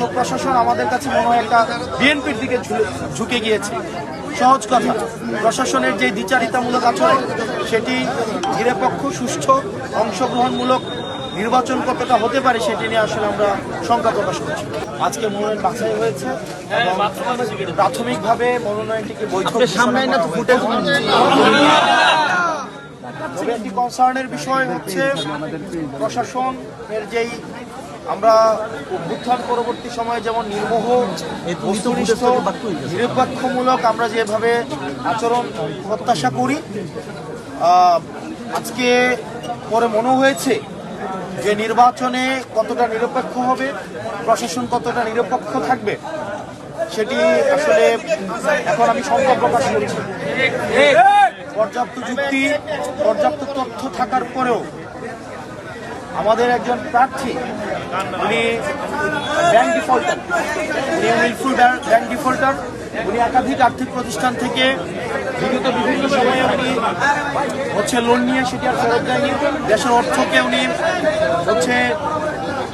কিন্তু প্রশাসন আমাদের কাছে মনে হয় একটা বিএনপির দিকে ঝুঁকে গিয়েছে। সহজ কথা, প্রশাসনের যে দ্বিচারিতামূলক আচরণ সেটি নিরপেক্ষ, সুষ্ঠু, অংশগ্রহণমূলক নির্বাচন কতটা হতে পারে সেটি নিয়ে আসলে আমরা শঙ্কা প্রকাশ করছি। আজকে মনোনয়ন বাছাই হয়েছে, প্রাথমিকভাবে মনোনয়নটিকে বৈধ তবে একটি কনসার্নের বিষয় হচ্ছে প্রশাসনের যেই আমরা অভ্যুত্থান পরবর্তী সময়ে যেমন নির্মোহ, বস্তুনিষ্ঠ, নিরপেক্ষমূলক আমরা যেভাবে আচরণ প্রত্যাশা করি, আজকে পরে মনে হয়েছে যে নির্বাচনে কতটা নিরপেক্ষ হবে, প্রশাসন কতটা নিরপেক্ষ থাকবে সেটি আসলে এখন আমি শঙ্কা প্রকাশ করছি। পর্যাপ্ত যুক্তি, পর্যাপ্ত তথ্য থাকার পরেও আমাদের একজন প্রার্থী উনি ব্যাংক ডিফল্টার, উনি উইলফুল ব্যাংক ডিফল্টার, উনি একাধিক আর্থিক প্রতিষ্ঠান থেকে বিগত বিভিন্ন সময়ে উনি লোন নিয়ে সেটি আর ফেরত দেয়নি। দেশের অর্থকে উনি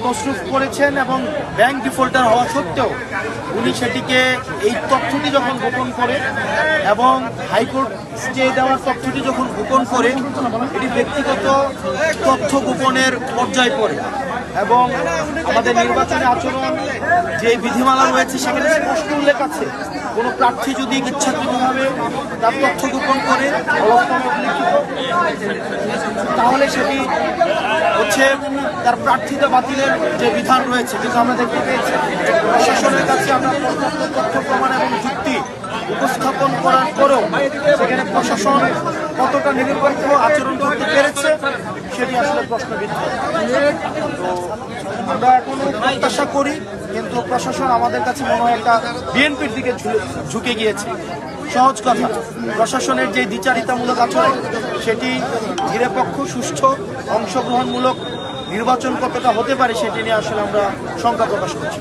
তসরুফ করেছেন এবং ব্যাংক ডিফল্টার হওয়া সত্ত্বেও উনি সেটিকে এই তথ্যটি যখন গোপন করে এবং হাইকোর্ট স্টে দেওয়ার তথ্যটি যখন গোপন করে, এটি ব্যক্তিগত তথ্য গোপনের পর্যায়ে পড়ে এবং আমাদের নির্বাচনী আচরণ যে বিধিমালা রয়েছে সেখানে স্পষ্ট উল্লেখ আছে, কোনো প্রার্থী যদি ইচ্ছাকৃতভাবে তার তথ্য গোপন করে তাহলে সেটি তার প্রার্থিতা বাতিলের যে বিধান রয়েছে। কিন্তু আমরা দেখতে পেয়েছি প্রশাসনের কাছে আমরা পর্যাপ্ত তথ্য প্রমাণ এবং যুক্তি উপস্থাপন করার পরেও সেখানে প্রশাসন কতটা নিরপেক্ষ আচরণ করতে পেরেছে সেটি আসলে প্রশ্নবিদ্ধ। তো আমরা এখনো প্রত্যাশা করি, কিন্তু প্রশাসন আমাদের কাছে মনে হয় একটা বিএনপির দিকে ঝুঁকে গিয়েছে। সহজ কথা, প্রশাসনের যে দ্বিচারিতামূলক আচরণ সেটি নিরপেক্ষ, সুষ্ঠু, অংশগ্রহণমূলক নির্বাচন কতটা হতে পারে সেটি নিয়ে আসলে আমরা শঙ্কা প্রকাশ করছি।